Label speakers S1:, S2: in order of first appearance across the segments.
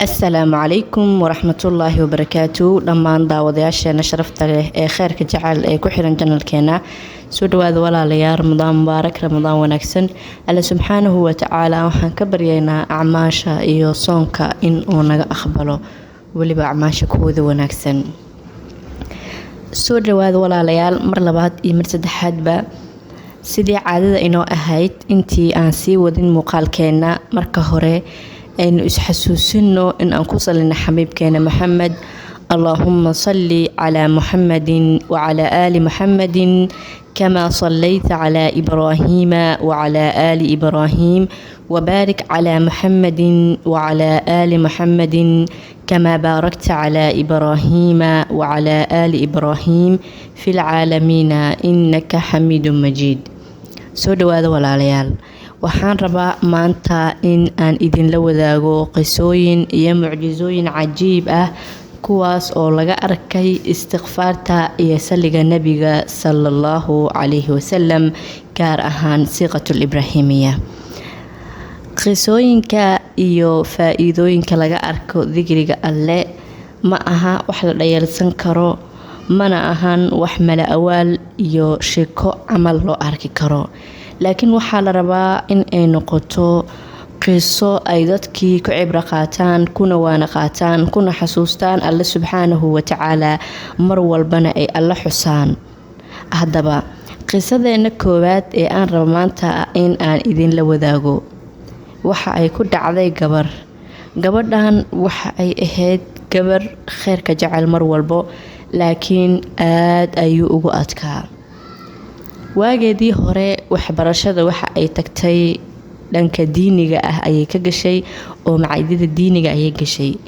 S1: السلام عليكم ورحمة الله وبركاته. dhammaan daawadayaasheena sharafta leh ee kheyrka jecel ee ku xiran janalkeena soo dhawaada walaalayaal ramadaan mubaarak ramadaan wanaagsan. alla subxaanahu wa tacaala waxaan ka baryaynaa acmaasha iyo soonka in uu naga aqbalo weliba acmaasha kuwooda wanaagsan. soo dhawaada walaalayaal mar labaad iyo mar saddexaadba sidii caadada inoo ahayd intii aan sii wadin muuqaalkeena marka hore aynu isxasuusino in aan ku salino xabiibkeena maxamed. اللهم صل على محمد وعلى آل محمد كما صليت على إبراهيم وعلى آل إبراهيم وبارك على محمد وعلى آل محمد كما باركت على إبراهيم وعلى آل إبراهيم في العالمين إنك حميد مجيد. soo dhawaada walaalayaal, waxaan rabaa maanta in aan idinla wadaago qisooyin iyo mucjisooyin cajiib ah kuwaas oo laga arkay istighfaarta iyo saliga nabiga sallallahu calayhi wasallam, gaar ahaan siiqatul ibraahimiya. qisooyinka iyo faa-iidooyinka laga arko dikriga alle ma aha wax la dhayalsan karo, mana ahan wax mala awaal iyo sheeko camal loo arki karo, laakiin waxaa la rabaa in ay noqoto qiso ay dadkii ku cibro qaataan, kuna waana qaataan, kuna xasuustaan alle subxaanahu wa tacaala, mar walbana ay alla xusaan. haddaba qisadeena koowaad ee aan rabo maanta in aan idinla wadaago waxa ay ku dhacday gabadhan waxa ay ahayd gabar kheyrka jecel mar walbo, laakiin aad ayuu ugu adkaa. waageedii hore waxbarashada waxa ay tagtay dhanka diiniga ah ayay ka gashay oo macaydida diiniga ayay gashay.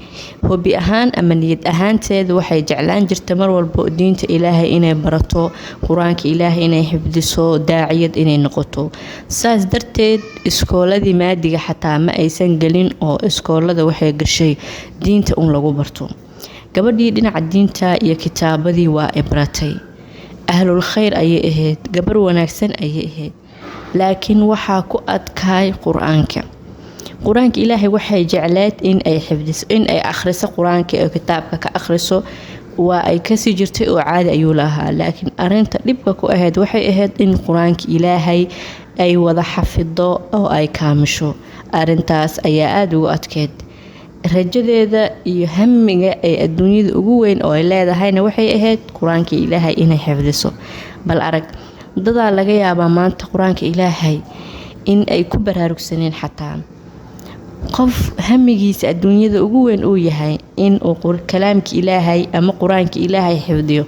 S1: hobi ahaan ama niyad ahaanteeda waxay jeclaan jirta mar walbo diinta ilaahay inay barato, qur-aanka ilaahay inay xifdiso, daaciyad inay noqoto. saas darteed iskooladii maadiga xataa ma aysan gelin oo iskoolada waxay gashay diinta un lagu barto. gabadhii dhinaca diinta iyo kitaabadii waa ay baratay, ahlul khayr ayay ahayd, gabar wanaagsan ayay ahayd, laakiin waxaa ku adkaay qur-aanka ilaahay. waxay jecleed in ay xifdiso, in ay akhriso qur-aanka oo kitaabka ka akhriso, waa ay kasii jirtay oo caadi ayuu lahaa, laakiin arinta dhibka ku ahayd waxay ahayd in qur-aanka ilaahay ay wada xafido oo ay kaamisho. arintaas ayaa aada ugu adkeyd. rajadeeda iyo hamiga ay adduunyada ugu weyn oo ay leedahayna waxay ahayd qur-aanka ilaahay inay xifdiso. bal arag, dadaa laga yaabaa maanta qur-aanka ilaahay in ay ku baraarugsaneen, xataa qof hamigiisa adduunyada ugu weyn uu yahay in uu kalaamka ilaahay ama qur-aanka ilaahay xifdiyo.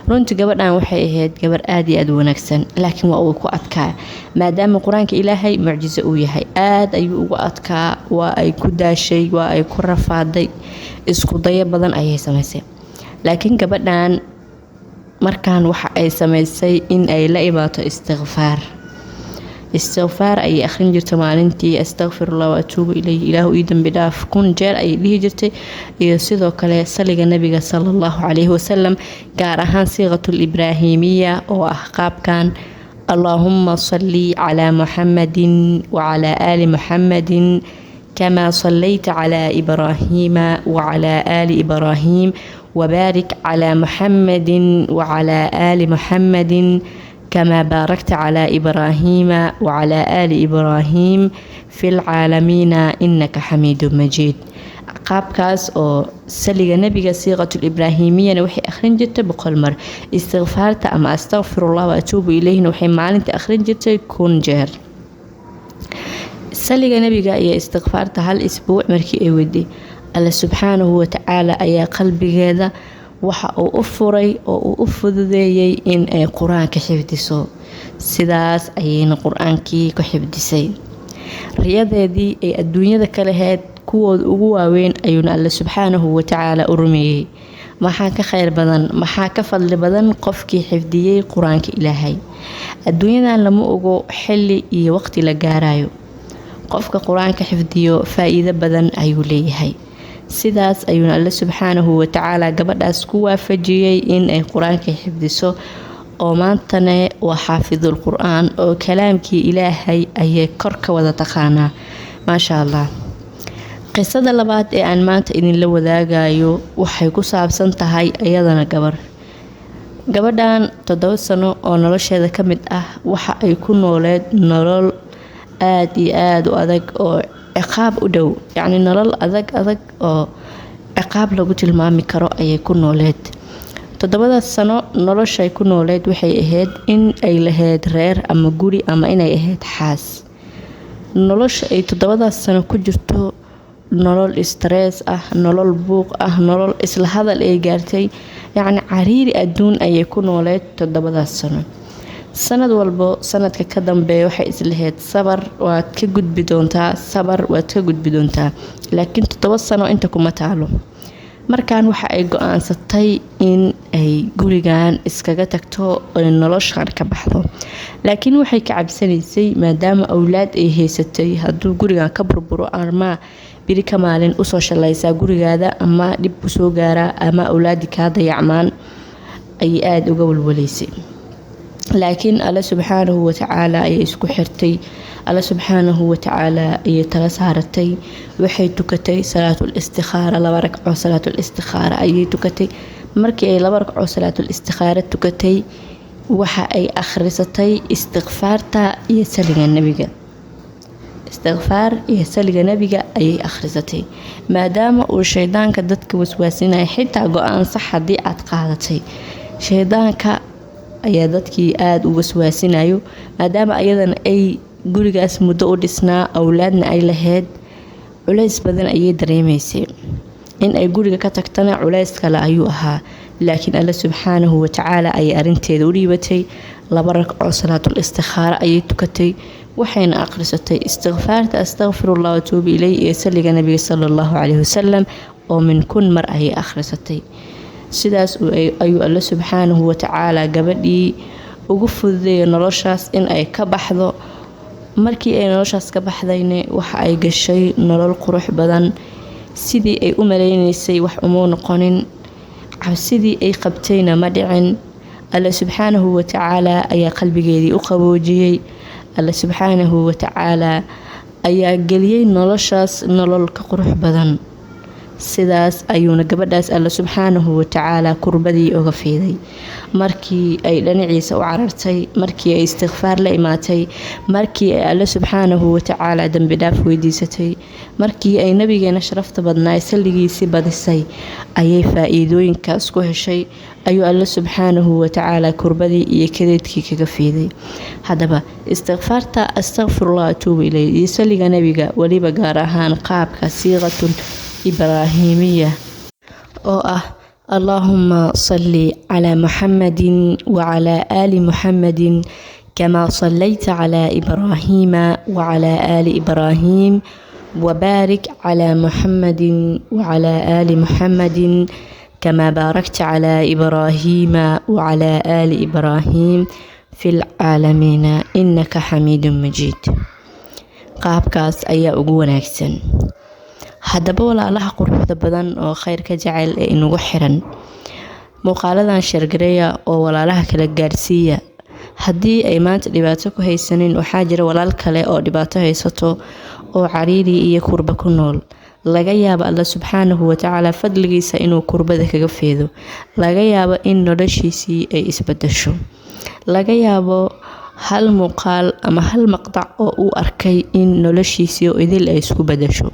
S1: runtii gabadhan waxay ahayd gabar aada iyo aada u wanaagsan, laakiin waa uu ku adkaa maadaama qur-aanka ilaahay mucjiso uu yahay. aada ayuu ugu adkaa, waa ay ku daashay, waa ay ku rafaaday, isku dayo badan ayay samaysay. laakiin gabadhan markaan waxa ay samaysay in ay la imaato istikfaar ayay akhrin jirtay maalintii. astaqfirullah wa atuubu ilayhi, ilaahu ii dambi dhaaf 1000 jeer ayay dhihi jirtay. iyo sidoo kale saliga nabiga sallallahu calayhi wasallam, gaar ahaan siiqatul ibraahimiya oo ah qaabkan: allahumma salli calaa muxamadin wacalaa aali muxamadin kamaa sallayta calaa ibraahiima wacalaa aali ibraahiim وبارك على محمد وعلى آل محمد كما باركت على إبراهيم وعلى آل إبراهيم في العالمين إنك حميد مجيد. qaabkaas oo saliga nabiga siiqatul ibraahimiyana waxay akhrin jirtay 100 mar. istighfaarta ama astaghfirullah wa atuubu ilayhi waxay maalinta akhrin jirtay 1000 jeer. saliga nabiga iyo istighfaarta hal isbuuc markii ay waday, alla subxaanahu wa tacaala ayaa qalbigeeda waxa uu u furay oo uu u fududeeyey in ay qur-aanka xifdiso. sidaas ayayna qur-aankii ku xifdisay. riyadeedii ay adduunyada ka lahayd kuwooda ugu waaweyn ayuuna alla subxaanahu wa tacaala u rumeeyey. maxaa ka khayr badan, maxaa ka fadli badan qofkii xifdiyey qur-aanka ilaahay. adduunyadan lama ogo xilli iyo waqti la gaarayo. qofka qur-aanka xifdiyo faa-iido badan ayuu leeyahay. sidaas ayuuna alle subxaanahu wa tacaala gabadhaas ku waafajiyey in ay qur-aanka xifdiso, oo maantana waa xaafidul qur-aan oo kalaamkii ilaahay ayay kor ka wada taqaanaa. maasha allah. qisada labaad ee aan maanta idinla wadaagayo waxay ku saabsan tahay iyadana gabadhan 7 sano oo nolosheeda ka mid ah waxa ay ku nooleed nolol aad iyo aad u adag oo ciqaab u dhow, yacni nolol adag oo ciqaab lagu tilmaami karo ayay ku nooleed. 7 sano noloshay ku nooleed waxay ahayd in ay lahayd reer ama guri ama inay ahayd xaas. nolosha ay 7 sano ku jirto nolol stress ah, nolol buuq ah, nolol isla hadal ay gaartay, yacni cariiri adduun ayay ku nooleed 7 sano. sanad walbo sanadka ka dambeeya waxay islahayd sabar waad ka gudbi doontaa, laakiin 7 sano inta kuma taalo. markaan waxa ay go'aansatay in ay gurigan iskaga tagto oo noloshan ka baxdo, laakiin waxay ka cabsanaysay maadaama awlaad ay haysatay hadduu gurigan ka burburo ama biri ka maalin usoo shalaysaa gurigaada ama dhib u soo gaaraa ama awlaadi kaa dayacmaan ay aad uga walwalaysay. laakiin alla subxaanahu watacaala ayay isku xirtay, alla subxaanahu watacaala ayay tala saaratay. waxay tukatay salaatul istikhaara, 2 ragco salaatul istikhaara ayay tukatay. markii ay 2 ragco salaatul istikhaara tukatay waxa ay akhrisatay istighfaarta iyo saliga nabiga ayay akhrisatay, maadaama uu shaydaanka dadka waswaasinaya xitaa go'aan sax haddii aad qaadatay shaydaanka ayaa dadkii aad u waswaasinayo, maadaama ayadana ay gurigaas muddo u dhisnaa awlaadna ay lahayd culays badan ayay dareemaysay. in ay guriga ka tagtana culays kale ayuu ahaa, laakiin alla subxaanahu watacaala ayay arinteeda u dhiibatay. 2 ragco salaatul istikhaara ayay tukatay, waxayna akhrisatay istighfaarta astaghfirullah wa atuubu ilayh iyo saliga nabiga sallallahu calayhi wasallam oo min kun mar ayay akhrisatay. sidaas ayuu alla subxaanahu watacaala gabadhii ugu fududeeyay noloshaas in ay ka baxdo. markii ay noloshaas ka baxdayna waxa ay gashay nolol qurux badan, sidii ay u maleynaysay wax uma noqonin, cabsidii ay qabtayna ma dhicin. alla subxaanahu watacaala ayaa qalbigeedii u qaboojiyay, alla subxaanahu watacaala ayaa geliyay noloshaas nolol ka qurux badan. sidaas ayuuna gabadhaas alla subxaanahu watacaala kurbadii uga fiiday. markii ay dhinaciisa u carartay, markii ay istighfaar la imaatay, markii ay alla subxaanahu watacaala dambi dhaaf weydiisatay, markii ay nabigeena sharafta badnaa salligiisii badisay ayay faa'iidooyinkaas ku heshay, ayuu alla subxaanahu watacaala kurbadii iyo kadeedkii kaga fiiday. haddaba istighfaarta astaghfirullah atuubu ilayh iyo salliga nabiga weliba gaar ahaan qaabka siiqatul إبراهيمية اللهم صل على محمد وعلى آل محمد كما صليت على إبراهيم وعلى آل إبراهيم وبارك على محمد وعلى آل محمد كما باركت على إبراهيم وعلى آل إبراهيم في العالمين إنك حميد مجيد. qaabkaas ayaa ugu wanaagsan. haddaba walaalaha quruxda badan oo khayrka jecel ee inagu xiran, muuqaaladan sheergareeya oo walaalaha kala gaarsiiya. haddii ay maanta dhibaato ku haysanin, waxaa jira walaal kale oo dhibaato haysato oo cariiri iyo kurba ku nool. laga yaabo alla subxaanahu watacaala fadligiisa inuu kurbada kaga feedo, laga yaabo in noloshiisii ay isbedesho, laga yaabo hal muuqaal ama hal maqtac oo uu arkay in noloshiisii oo idil ay isku bedesho.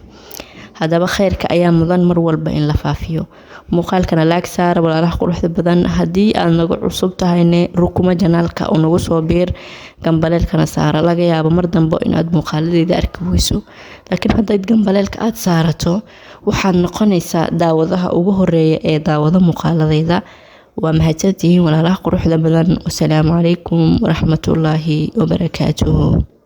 S1: haddaba khayrka ayaa mudan mar walba in la faafiyo. muuqaalkana laag saara walaalaha quruxda badan. haddii aad nagu cusub tahayne rukuma janaalka oo nagu soo biir, gambaleelkana saara. laga yaabo mar dambe inaad muuqaaladeeda arki weyso, laakiin haddayd gambaleelka aad saarato waxaad noqonaysaa daawadaha ugu horeeya ee daawada muuqaaladeyda. waa mahadsantihiin walaalaha quruxda badan. wasalaamu calaykum waraxmatullaahi wabarakaatuhu.